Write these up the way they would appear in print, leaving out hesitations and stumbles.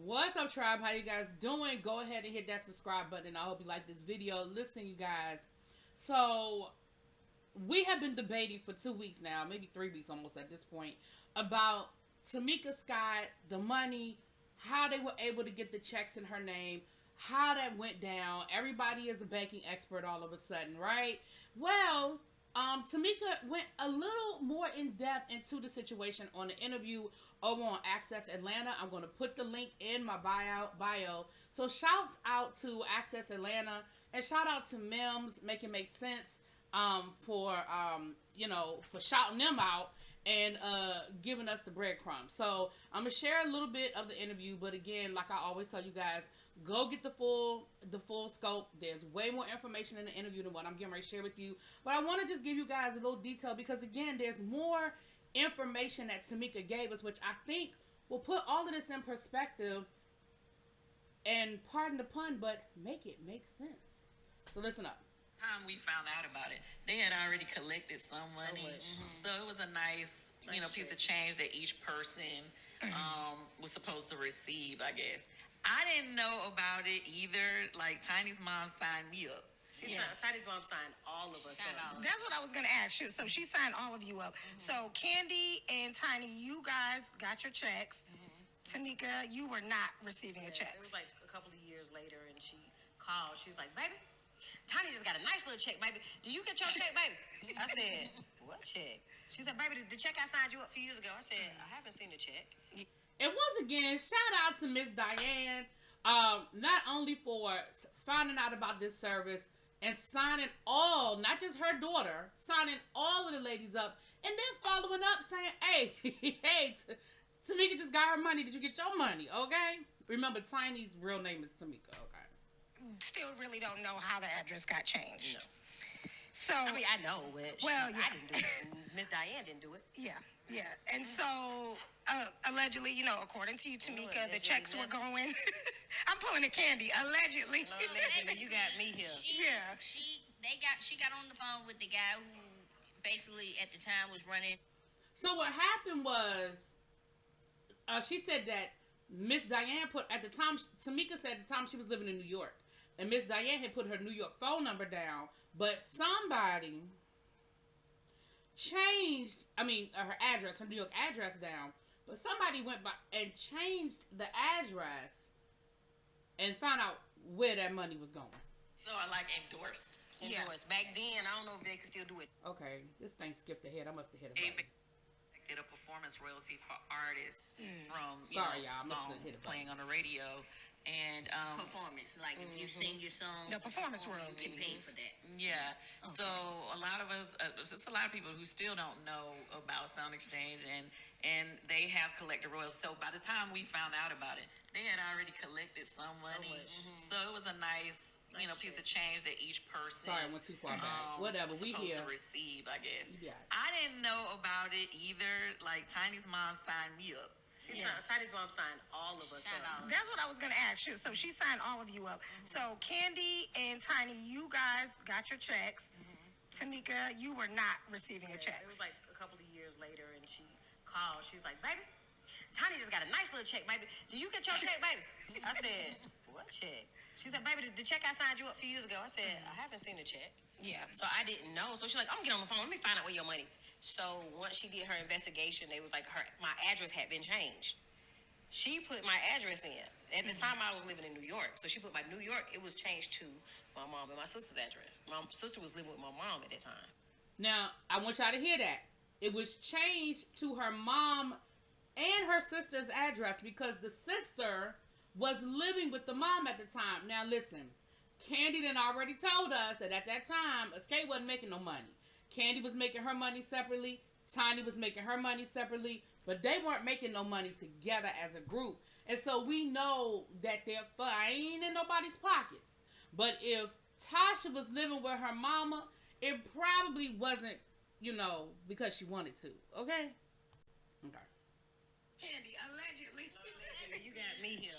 What's up, tribe? How you guys doing? Go ahead and hit that subscribe button. I hope you like this video. Listen, you guys. So, we have been debating for 2 weeks now, maybe 3 weeks almost at this point, about Tamika Scott, the money, how they were able to get the checks in her name, how that went down. Everybody is a banking expert all of a sudden, right? Well, Tamika went a little more in depth into the situation on the interview over on Access Atlanta. I'm going to put the link in my bio. So shouts out to Access Atlanta and shout out to Mims, Make It Make Sense, for shouting them out and giving us the breadcrumbs. So I'm gonna share a little bit of the interview, but again, like I always tell you guys, go get the full scope. There's way more information in the interview than what I'm getting ready to share with you. But I want to just give you guys a little detail because again, there's more information that Tamika gave us, which I think will put all of this in perspective and, pardon the pun, but make it make sense. So listen up. Time we found out about it, they had already collected some money, so it was a nice piece of change that each person was supposed to receive, I guess. I didn't know about it either. Like, Tiny's mom signed me up. Tiny's mom signed all of us up. That's what I was going to ask you. So she signed all of you up. So Candy and Tiny, you guys got your checks. Tamika, you were not receiving a check. It was like a couple of years later, and she called. She was like, "Baby, Tiny just got a nice little check, baby. Do you get your check, baby?" I said, "What check?" She said, "Baby, the check I signed you up a few years ago." I said, "I haven't seen the check." And once again, shout out to Miss Diane, not only for finding out about this service and signing all, not just her daughter, signing all of the ladies up, and then following up saying, "Hey, hey, Tamika just got her money. Did you get your money? Okay." Remember, Tiny's real name is Tamika. Okay. Still really don't know how the address got changed. No. So I mean, I know, but well, yeah. I didn't do it. And Miss Diane didn't do it. Yeah. And so, allegedly, according to you, Tamika, the checks were going. I'm pulling a Candy. Allegedly. Allegedly, you got me here. She got on the phone with the guy who basically at the time was running. So what happened was, she said that Miss Diane Tamika said at the time she was living in New York. And Miss Diane had put her New York phone number down, but somebody changed, her address, her New York address down, but somebody went by and changed the address and found out where that money was going. So I endorsed. Yeah. Back then, I don't know if they can still do it. Okay, this thing skipped ahead. I must have hit a button. Did a performance royalty for artists from songs playing on the radio and Performance, like if you sing your song, the performance royalty. you get paid for that. Yeah. Okay. So a lot of us, it's a lot of people who still don't know about Sound Exchange, and they have collected royalties. So by the time we found out about it, they had already collected some money. So it was a nice piece of change that each person. Sorry, I went too far back. Whatever, was we supposed here to receive, I guess. Yeah. I didn't know about it either. Like, Tiny's mom signed me up. Tiny's mom signed all of us up. That's what I was going to ask you. So she signed all of you up. So Candy and Tiny, you guys got your checks. Tamika, you were not receiving a check. It was like a couple of years later, and she called. She was like, "Baby, Tiny just got a nice little check, baby. Do you get your check, baby?" I said, "What check?" She said, "Baby, the check I signed you up a few years ago." I said, "I haven't seen the check." Yeah. So I didn't know. So she's like, "I'm gonna get on the phone. Let me find out where your money." So once she did her investigation, they was like, my address had been changed. She put my address in. At the time, I was living in New York. So she put my New York, it was changed to my mom and my sister's address. My sister was living with my mom at that time. Now, I want y'all to hear that. It was changed to her mom and her sister's address because the sister was living with the mom at the time. Now, listen. Candy done already told us that at that time, Escape wasn't making no money. Candy was making her money separately. Tiny was making her money separately. But they weren't making no money together as a group. And so we know that their fun ain't in nobody's pockets. But if Tasha was living with her mama, it probably wasn't, because she wanted to. Okay? Okay. Candy, allegedly. You got me here.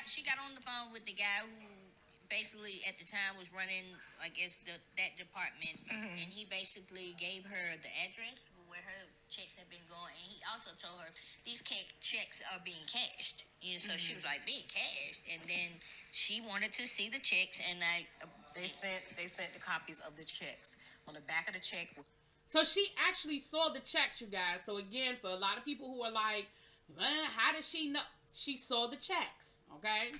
She got on the phone with the guy who basically at the time was running, I guess, that department, and he basically gave her the address where her checks have been going, and he also told her these checks are being cashed. And so she was like, being cashed, and then she wanted to see the checks, and They sent the copies of the checks. On the back of the check. So she actually saw the checks, you guys. So again, for a lot of people who are like, how does she know? She saw the checks, okay?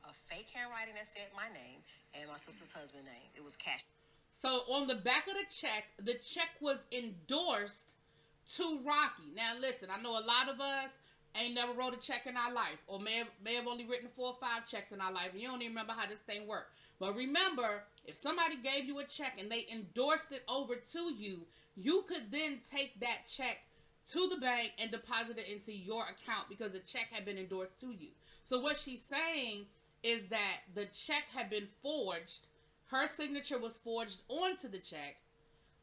A fake handwriting that said my name and my sister's husband's name. It was cashed. So on the back of the check was endorsed to Rocky. Now listen, I know a lot of us ain't never wrote a check in our life, or may have only written 4 or 5 checks in our life, and you don't even remember how this thing worked. But remember, if somebody gave you a check and they endorsed it over to you, you could then take that check to the bank and deposit it into your account because the check had been endorsed to you. So what she's saying is that the check had been forged. Her signature was forged onto the check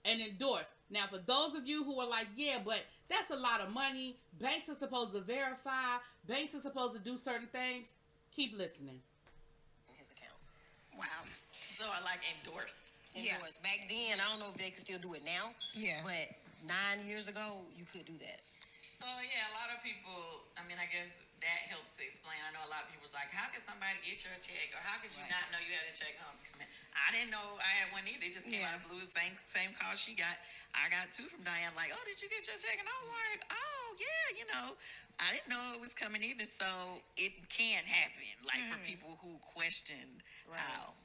and endorsed. Now, for those of you who are like, yeah, but that's a lot of money. Banks are supposed to verify. Banks are supposed to do certain things. Keep listening. In his account. Wow. So I like endorsed. Yeah. Endorsed. Back then, I don't know if they can still do it now. Yeah. But 9 years ago, you could do that. So yeah, a lot of people, I mean, I guess that helps to explain. I know a lot of people's like, how could somebody get your check? Or how could you not know you had a check home coming? I didn't know I had one either. It just came out of the blue. Same call she got. I got 2 from Diane. Like, oh, did you get your check? And I was like, oh, yeah, I didn't know it was coming either. So it can happen. Like for people who questioned how.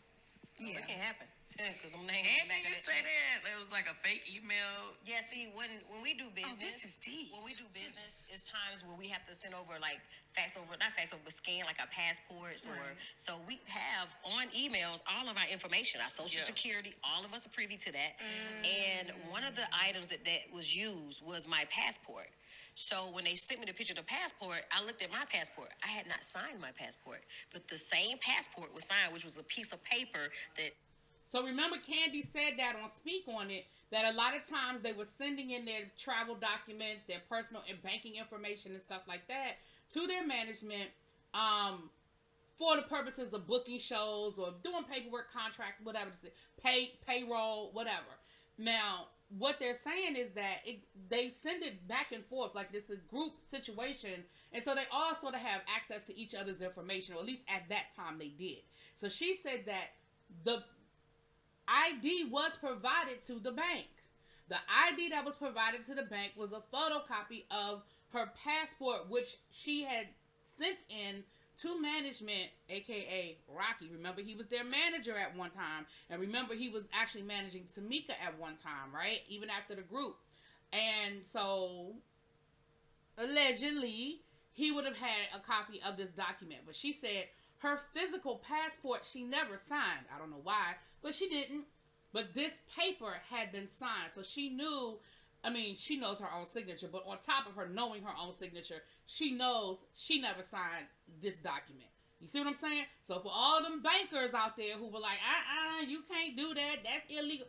Yeah. It can happen. Because I'm names And back you of say that it was like a fake email. Yeah, see, when we do business, this is deep. When we do business, it's times where we have to send over not fax over, but scan like our passports or so we have on emails all of our information, our social security. All of us are privy to that. And one of the items that was used was my passport. So when they sent me the picture of the passport, I looked at my passport. I had not signed my passport, but the same passport was signed, which was a piece of paper that. So remember, Candy said that on Speak On It, that a lot of times they were sending in their travel documents, their personal and banking information and stuff like that to their management for the purposes of booking shows or doing paperwork, contracts, whatever, payroll, whatever. Now, what they're saying is that they send it back and forth, like this is a group situation, and so they all sort of have access to each other's information, or at least at that time they did. So she said that the ID was provided to the bank. The ID that was provided to the bank was a photocopy of her passport, which she had sent in to management, aka Rocky. Remember, he was their manager at one time, and remember, he was actually managing Tamika at one time, right? Even after the group. And so, allegedly, he would have had a copy of this document. But she said her physical passport she never signed. I don't know why, but she didn't. But this paper had been signed, so she knew. I mean, she knows her own signature, but on top of her knowing her own signature, she knows she never signed this document. You see what I'm saying? So for all them bankers out there who were like, you can't do that, that's illegal,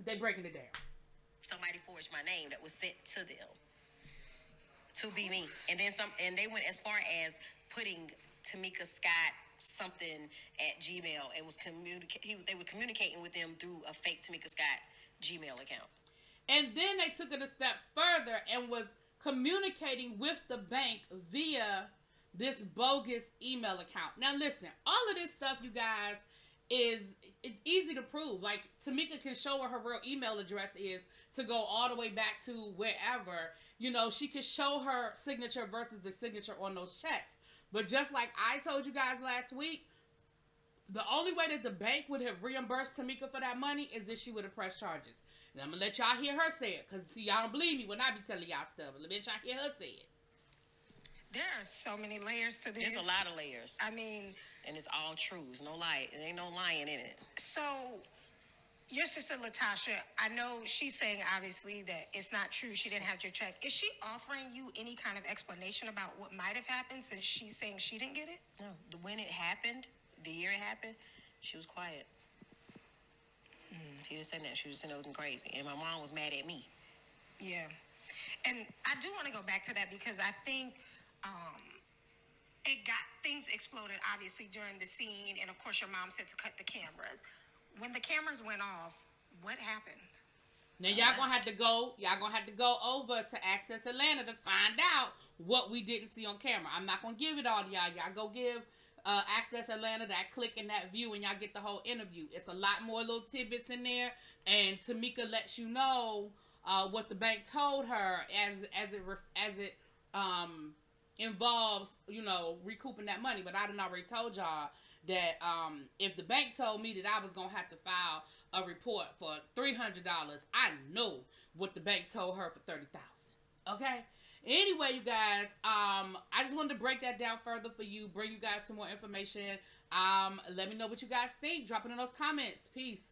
they breaking it down. Somebody forged my name that was sent to them to be me. And then some, and they went as far as putting Tamika Scott something at Gmail and was they were communicating with them through a fake Tamika Scott Gmail account. And then they took it a step further and was communicating with the bank via this bogus email account. Now listen, all of this stuff, you guys, it's easy to prove. Like, Tamika can show her real email address is to go all the way back to wherever. You know, she could show her signature versus the signature on those checks. But just like I told you guys last week, the only way that the bank would have reimbursed Tamika for that money is if she would have pressed charges. And I'm going to let y'all hear her say it. Because, see, y'all don't believe me when I be telling y'all stuff. Let y'all hear her say it. There are so many layers to this. There's a lot of layers. I mean... And it's all true. There's no lie. There ain't no lying in it. So, your sister Latasha, I know she's saying, obviously, that it's not true. She didn't have your check. Is she offering you any kind of explanation about what might have happened since she's saying she didn't get it? No. When it happened, the year it happened, she was quiet. She didn't say that. She was saying looking crazy. And my mom was mad at me. Yeah. And I do want to go back to that because I think things exploded, obviously, during the scene. And, of course, your mom said to cut the cameras. When the cameras went off, what happened? Now y'all gonna have to go. Y'all gonna have to go over to Access Atlanta to find out what we didn't see on camera. I'm not gonna give it all to y'all. Y'all go give Access Atlanta that click and that view, and y'all get the whole interview. It's a lot more little tidbits in there, and Tamika lets you know what the bank told her as it involves, you know, recouping that money. But I done already told y'all that if the bank told me that I was gonna have to file a report for $300, I know what the bank told her for $30,000. Okay. Anyway, you guys, I just wanted to break that down further for you, bring you guys some more information. Let me know what you guys think. Drop it in those comments. Peace.